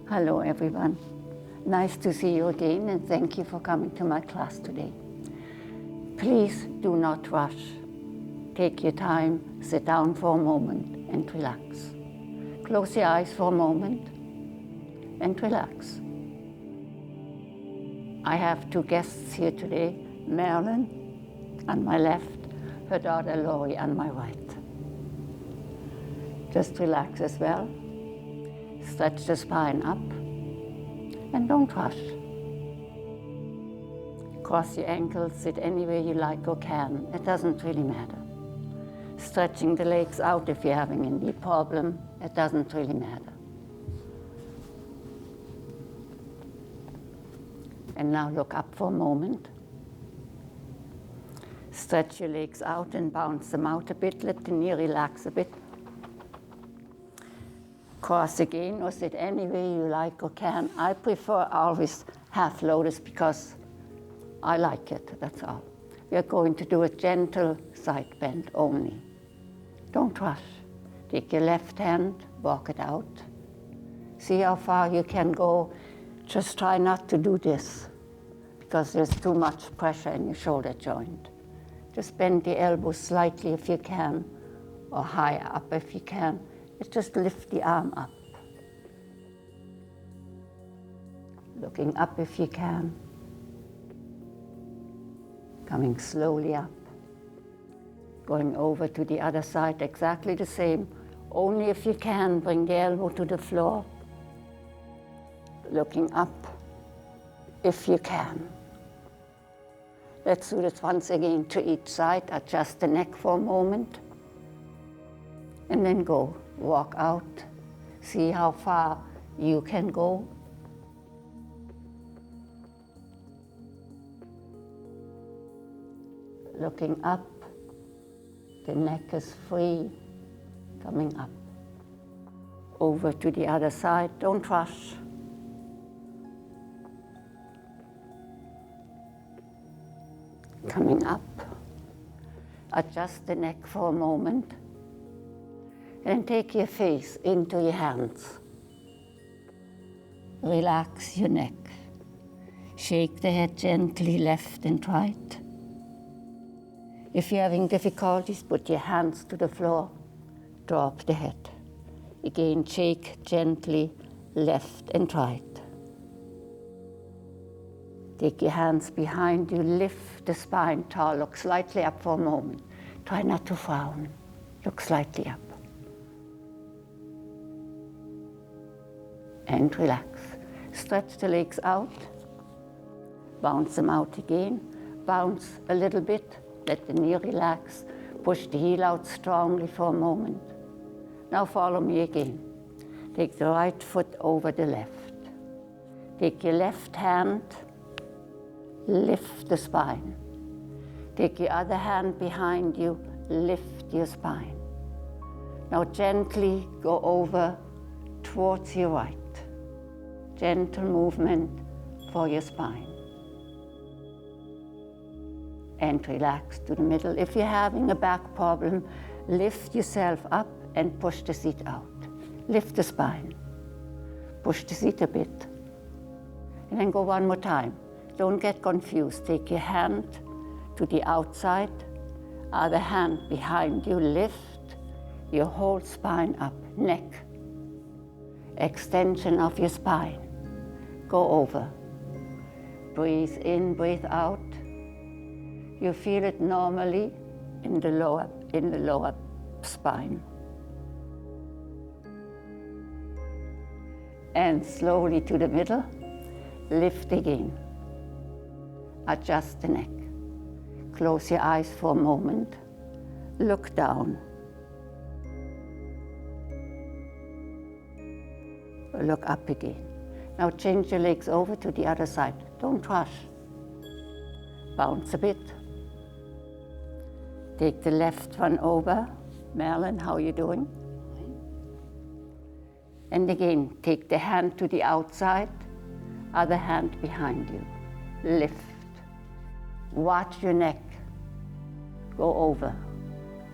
Hello everyone. Nice to see you again and thank you for coming to my class today. Please do not rush. Take your time, sit down for a moment and relax. Close your eyes for a moment and relax. I have two guests here today, Marilyn on my left, her daughter Lori on my right. Just relax as well. Stretch the spine up and don't rush. Cross your ankles, sit anywhere you like or can. It doesn't really matter. Stretching the legs out if you're having a knee problem, it doesn't really matter. And now look up for a moment. Stretch your legs out and bounce them out a bit. Let the knee relax a bit. Cross again or sit anywhere you like or can. I prefer always half lotus because I like it, that's all. We are going to do a gentle side bend only. Don't rush. Take your left hand, walk it out. See how far you can go. Just try not to do this because there's too much pressure in your shoulder joint. Just bend the elbow slightly if you can, or higher up if you can. Just lift the arm up. Looking up if you can. Coming slowly up. Going over to the other side, exactly the same. Only if you can, bring the elbow to the floor. Looking up if you can. Let's do this once again to each side. Adjust the neck for a moment. And then go. Walk out. See how far you can go. Looking up. The neck is free. Coming up. Over to the other side. Don't rush. Coming up. Adjust the neck for a moment. And take your face into your hands. Relax your neck. Shake the head gently left and right. If you're having difficulties, put your hands to the floor. Drop the head. Again, shake gently left and right. Take your hands behind you. Lift the spine tall. Look slightly up for a moment. Try not to frown. Look slightly up. And relax. Stretch the legs out. Bounce them out again. Bounce a little bit. Let the knee relax. Push the heel out strongly for a moment. Now follow me again. Take the right foot over the left. Take your left hand. Lift the spine. Take your other hand behind you. Lift your spine. Now gently go over towards your right. Gentle movement for your spine. And relax to the middle. If you're having a back problem, lift yourself up and push the seat out. Lift the spine. Push the seat a bit. And then go one more time. Don't get confused. Take your hand to the outside, other hand behind you. Lift your whole spine up. Neck. Extension of your spine. Go over. Breathe in, breathe out. You feel it normally in the lower spine. And slowly to the middle. Lift again. Adjust the neck. Close your eyes for a moment. Look down. Look up again. Now change your legs over to the other side. Don't rush. Bounce a bit. Take the left one over. Marilyn, how are you doing? And again, take the hand to the outside, other hand behind you. Lift. Watch your neck. Go over.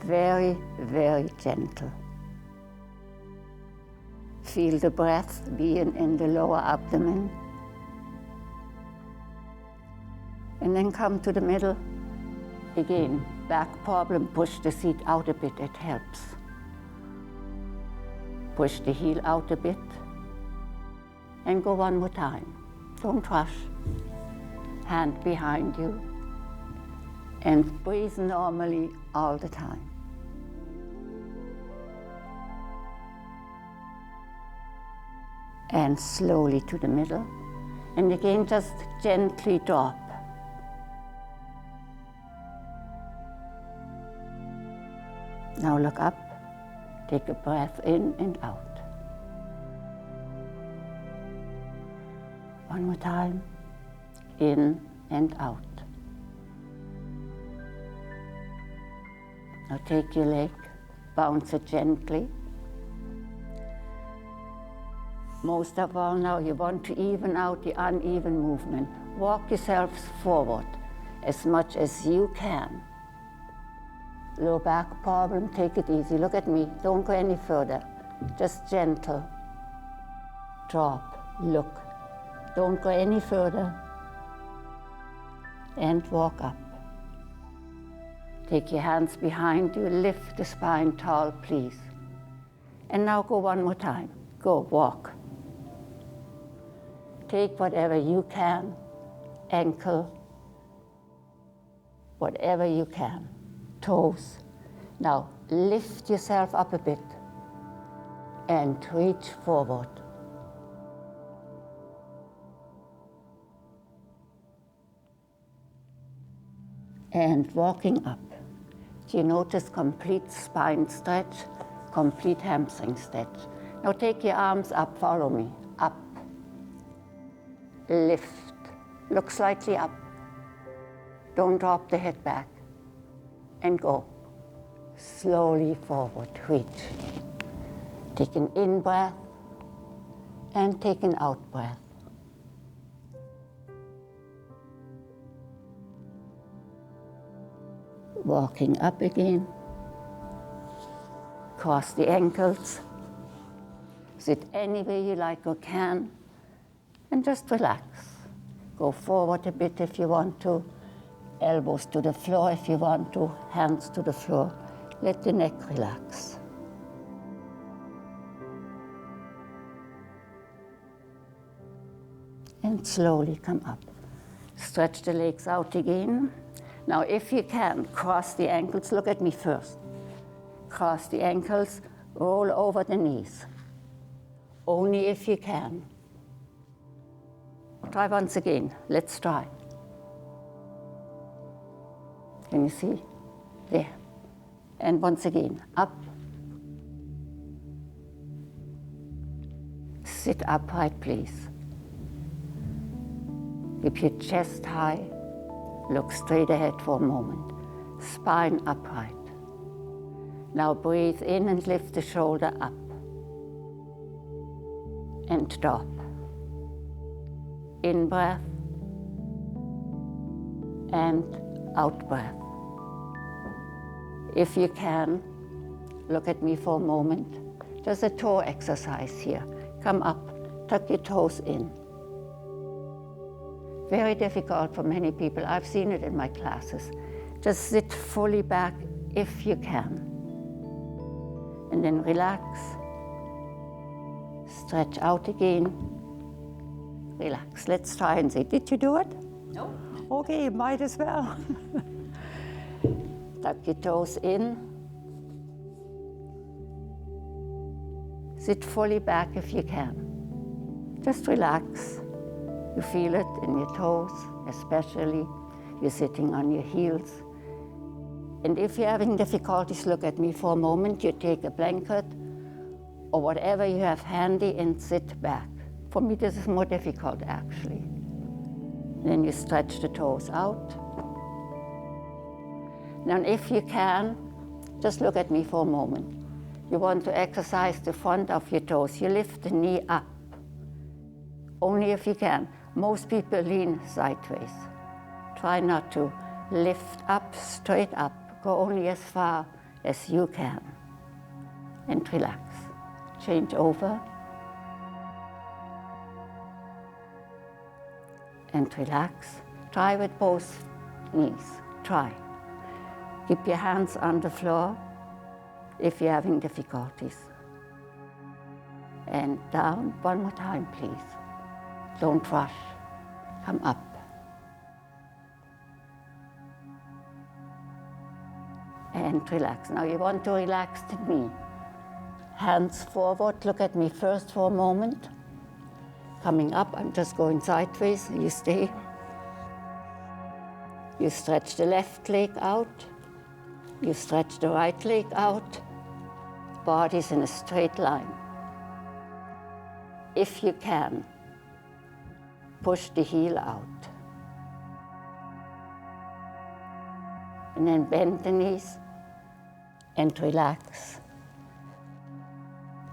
Very, very gentle. Feel the breath being in the lower abdomen. And then come to the middle. Again, back problem, push the seat out a bit, it helps. Push the heel out a bit. And go one more time. Don't rush. Hand behind you. And breathe normally all the time. And slowly to the middle. And again, just gently drop. Now look up, take a breath in and out. One more time, in and out. Now take your leg, bounce it gently. Most of all now you want to even out the uneven movement. Walk yourselves forward as much as you can. Low back problem, take it easy. Look at me, don't go any further. Just gentle. Drop, look. Don't go any further. And walk up. Take your hands behind you, lift the spine tall, please. And now go one more time. Go, walk. Take whatever you can, ankle, whatever you can. Toes. Now lift yourself up a bit and reach forward. And walking up. Do you notice complete spine stretch, complete hamstring stretch? Now take your arms up, follow me. Up. Lift. Look slightly up. Don't drop the head back. And go. Slowly forward, reach. Take an in breath and take an out breath. Walking up again. Cross the ankles. Sit any way you like or can. And just relax. Go forward a bit if you want to. Elbows to the floor if you want to, hands to the floor. Let the neck relax. And slowly come up. Stretch the legs out again. Now if you can, cross the ankles. Look at me first. Cross the ankles, roll over the knees. Only if you can. Try once again. Let's try. Can you see? There. And once again, up. Sit upright, please. Keep your chest high. Look straight ahead for a moment. Spine upright. Now breathe in and lift the shoulder up. And drop. In breath. And out breath. If you can, look at me for a moment. Just a toe exercise here. Come up, tuck your toes in. Very difficult for many people. I've seen it in my classes. Just sit fully back if you can. And then relax. Stretch out again. Relax. Let's try and see. Did you do it? No. Okay, might as well. Tuck your toes in. Sit fully back if you can. Just relax. You feel it in your toes, especially. You're sitting on your heels. And if you're having difficulties, look at me for a moment. You take a blanket or whatever you have handy and sit back. For me, this is more difficult, actually. Then you stretch the toes out. Now, if you can, just look at me for a moment. You want to exercise the front of your toes. You lift the knee up. Only if you can. Most people lean sideways. Try not to. Lift up, straight up. Go only as far as you can. And relax. Change over. and relax. Try with both knees. Try. Keep your hands on the floor if you're having difficulties. And down. One more time, please. Don't rush. Come up. And relax. Now you want to relax the knee. Hands forward. Look at me first for a moment. Coming up, I'm just going sideways. You stay. You stretch the left leg out. You stretch the right leg out. Body's in a straight line. If you can, push the heel out. And then bend the knees and relax.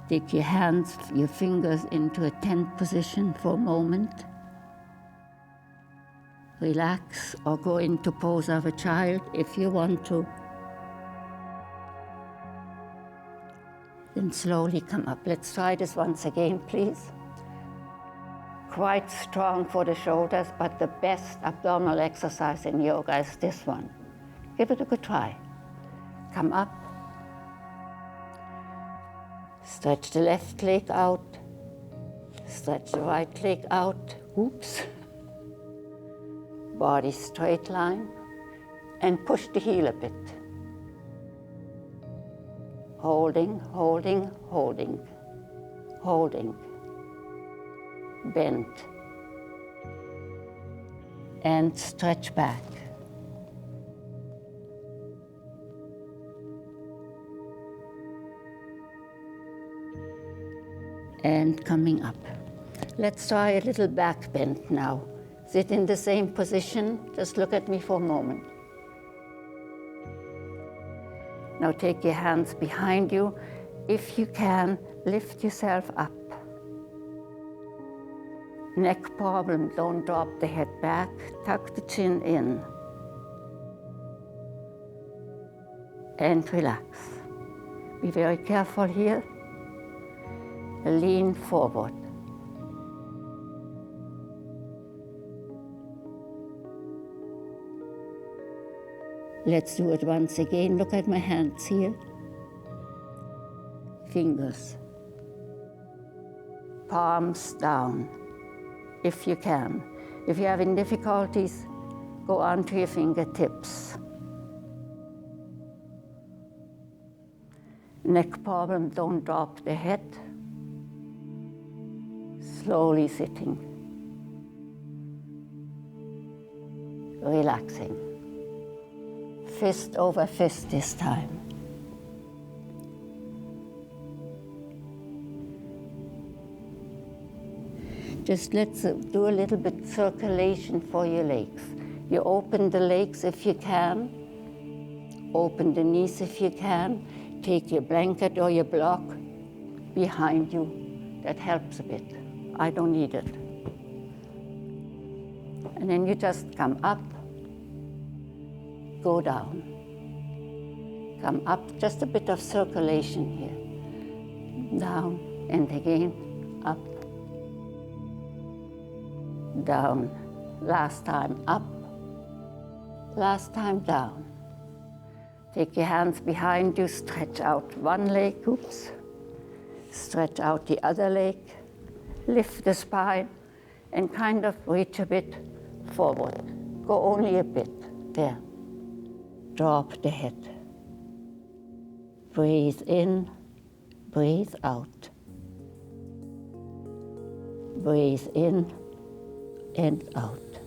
Take your hands, your fingers into a tent position for a moment. Relax or go into pose of a child if you want to. Then slowly come up. Let's try this once again, please. Quite strong for the shoulders, but the best abdominal exercise in yoga is this one. Give it a good try. Come up. Stretch the left leg out. Stretch the right leg out. Oops. Body straight line. And push the heel a bit. Holding, holding, holding. Holding. Bend. And stretch back. And coming up. Let's try a little back bend now. Sit in the same position. Just look at me for a moment. Now take your hands behind you. If you can, lift yourself up. Neck problem, don't drop the head back. Tuck the chin in. And relax. Be very careful here. Lean forward. Let's do it once again. Look at my hands here. Fingers. Palms down, if you can. If you're having difficulties, go on to your fingertips. Neck problem, don't drop the head. Slowly sitting. Relaxing. Fist over fist this time. Just let's do a little bit circulation for your legs. You open the legs if you can. Open the knees if you can. Take your blanket or your block behind you. That helps a bit. I don't need it. And then you just come up. Go down. Come up, just a bit of circulation here. Down and again, up. Down. Last time up. Last time down. Take your hands behind you, stretch out one leg, oops. Stretch out the other leg. Lift the spine and kind of reach a bit forward. Go only a bit, there. Drop the head. Breathe in, breathe out. Breathe in and out.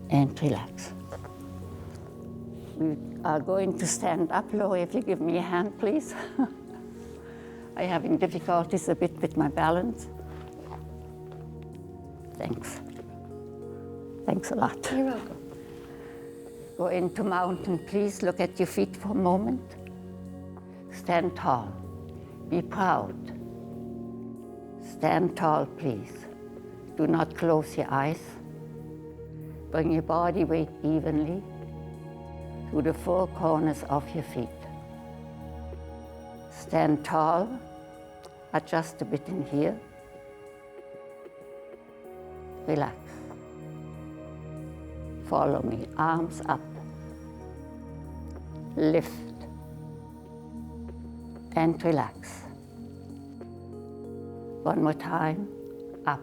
And relax. We are going to stand up, Lori, if you give me a hand, please. I'm having difficulties a bit with my balance. Thanks. Thanks a lot. You're welcome. Go into mountain, please. Look at your feet for a moment. Stand tall. Be proud. Stand tall, please. Do not close your eyes. Bring your body weight evenly to the four corners of your feet. Stand tall. Adjust a bit in here. relax. Follow me, arms up, lift, and relax. One more time, up.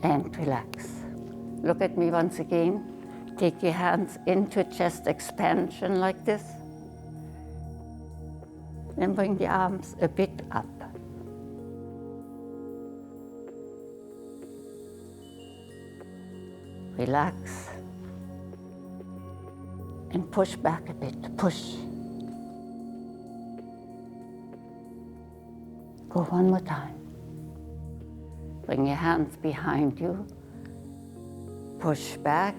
And relax. Look at me once again. Take your hands into chest expansion like this. Then bring the arms a bit up. Relax. And push back a bit, push. Go one more time. Bring your hands behind you. Push back.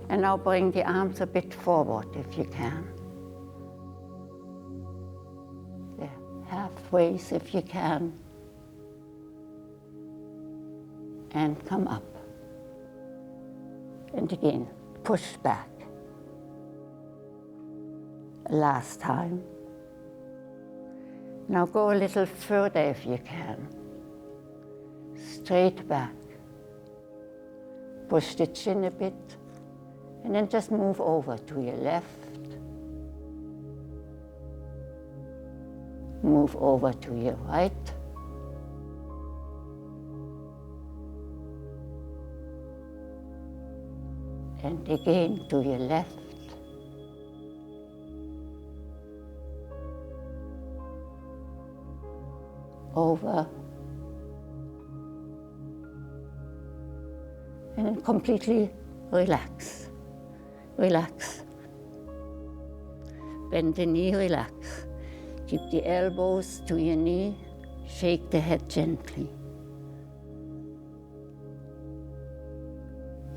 And now bring the arms a bit forward if you can. There, halfway if you can. And come up. And again, push back. Last time. Now go a little further if you can. Straight back. Push the chin a bit. And then just move over to your left. Move over to your right. And again to your left. Over. And then completely relax. Relax. Bend the knee, relax. Keep the elbows to your knee. Shake the head gently.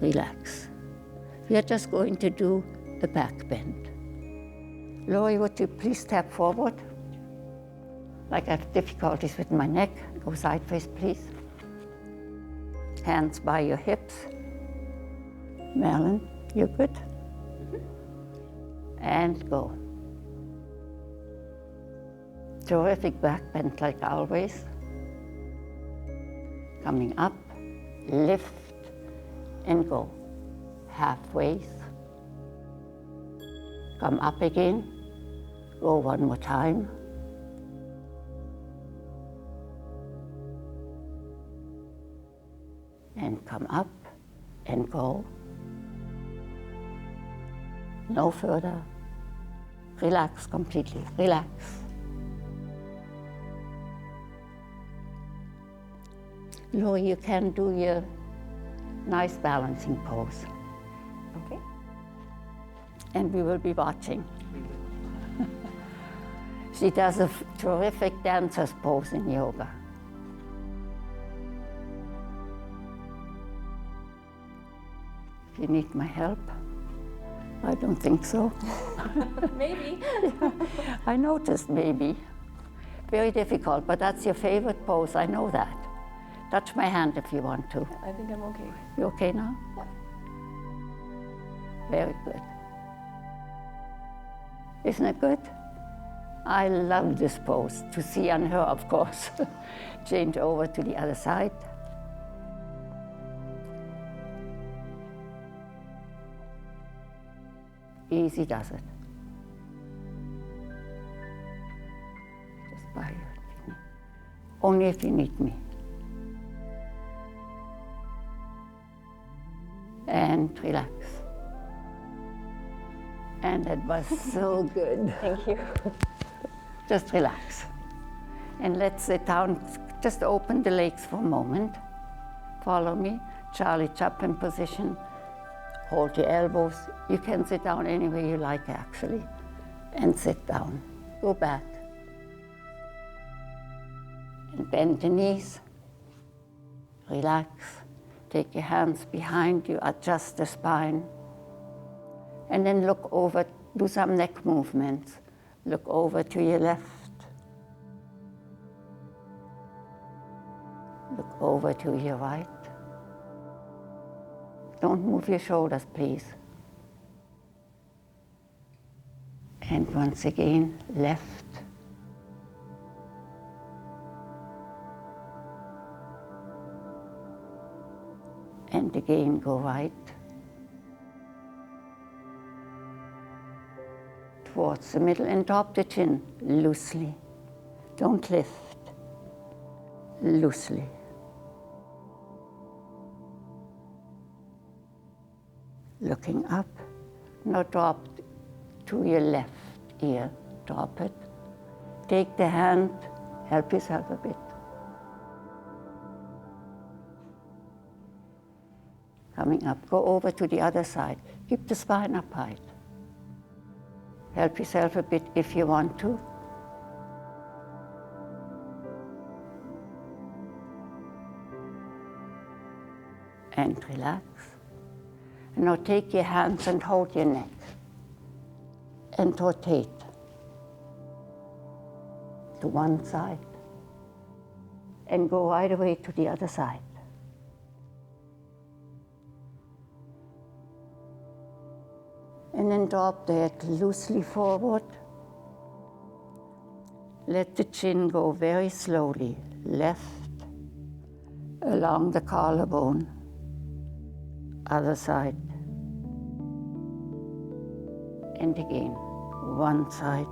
Relax. We are just going to do a back bend. Lori, would you please step forward? Like I have difficulties with my neck. Go sideways, please. Hands by your hips. Marilyn, you're good? And go. Terrific back bend like always. Coming up, lift and go. Halfway. Come up again. Go one more time. And come up and go. No further. Relax completely. Relax. Lori, you can do your nice balancing pose. Okay. And we will be watching. She does a terrific dancer's pose in yoga. If you need my help, I don't think so. Maybe. I noticed maybe. Very difficult, but that's your favorite pose, I know that. Touch my hand if you want to. I think I'm okay. You okay now? Yeah. Very good. Isn't it good? I love this pose. To see on her, of course. Change over to the other side. Easy does it. Just by you. Only if you need me. And relax. And that was so good. Thank you. Just relax. And let's sit down. Just open the legs for a moment. Follow me. Charlie Chaplin position. Hold your elbows. You can sit down anywhere you like, actually. And sit down. Go back. And bend the knees. Relax. Take your hands behind you. Adjust the spine. And then look over. Do some neck movements. Look over to your left. Look over to your right. Don't move your shoulders, please. And once again, left And again, go right. Towards the middle and drop the chin loosely. Don't lift. Loosely. Looking up. Now drop to your left ear. Drop it. Take the hand. Help yourself a bit. Coming up. Go over to the other side. Keep the spine upright. Help yourself a bit if you want to. And relax. And now take your hands and hold your neck. And rotate to one side. And go right away to the other side. And then drop the head loosely forward. Let the chin go very slowly, left, along the collarbone, other side. And again, one side,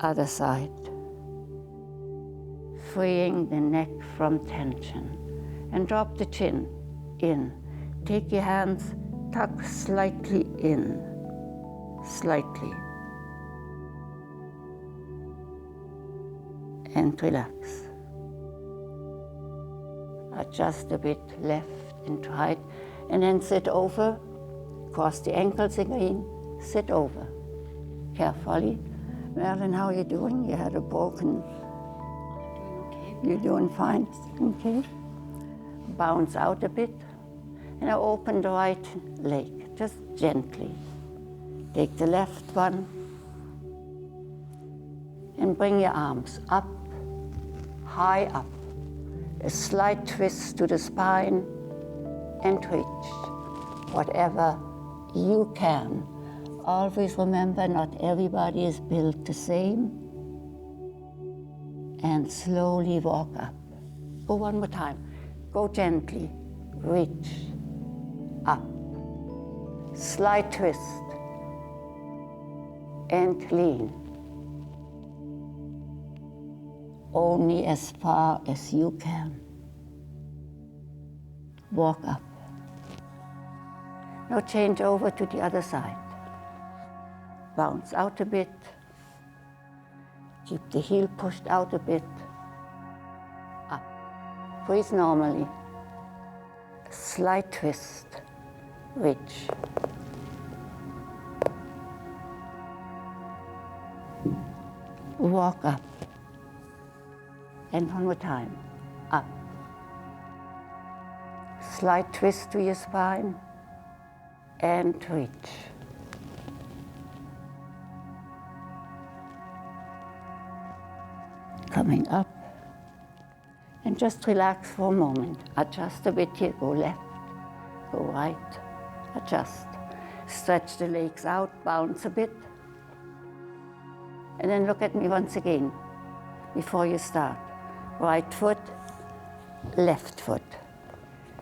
other side. Freeing the neck from tension. And drop the chin in. Take your hands, tuck slightly in, slightly. And relax. Adjust a bit left and right. And then sit over, cross the ankles again, sit over. Carefully. Marilyn, how are you doing? You had a broken... You're doing fine? Okay. Bounce out a bit. And now open the right leg, just gently. Take the left one. And bring your arms up, high up. A slight twist to the spine and reach. Whatever you can. Always remember, not everybody is built the same. And slowly walk up. Go one more time. Go gently. Reach. Up. Slight twist. And lean. Only as far as you can. Walk up. Now change over to the other side. Bounce out a bit. Keep the heel pushed out a bit. Up. Breathe normally. Slight twist. Reach. Walk up. And one more time. Up. Slight twist to your spine. And reach. Coming up. And just relax for a moment. Adjust a bit here. Go left. Go right. Adjust. Stretch the legs out. Bounce a bit. And then look at me once again before you start. Right foot, left foot.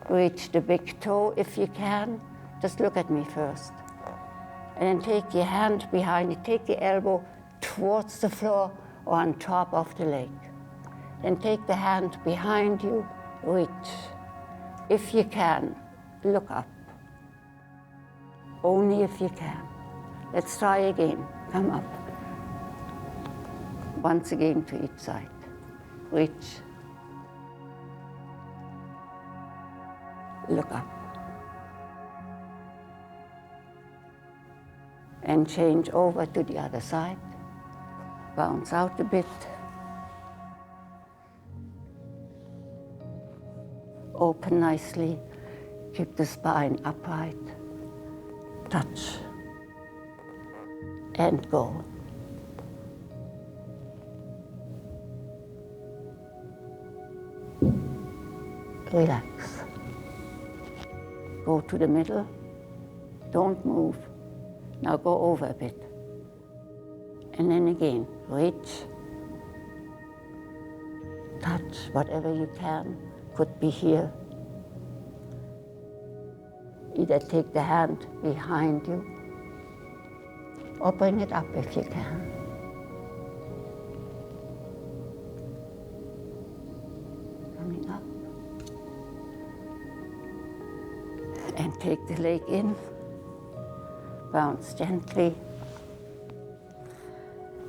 Reach the big toe if you can. Just look at me first. And then take your hand behind you. Take the elbow towards the floor or on top of the leg. Then take the hand behind you. Reach. If you can, look up. Only if you can. Let's try again. Come up. Once again to each side. Reach. Look up. And change over to the other side. Bounce out a bit. Open nicely. Keep the spine upright. Touch. And go. Relax. Go to the middle. Don't move. Now go over a bit. And then again, reach. Touch whatever you can. could be here. Either take the hand behind you or bring it up if you can. Coming up. And take the leg in. Bounce gently.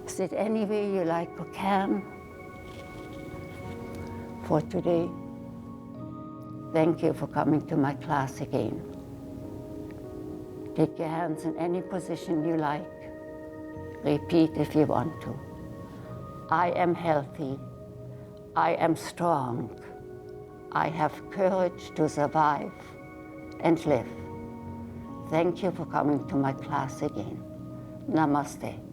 Sit any way you like or can. For today, thank you for coming to my class again. Take your hands in any position you like. Repeat if you want to. I am healthy. I am strong. I have courage to survive and live. Thank you for coming to my class again. Namaste.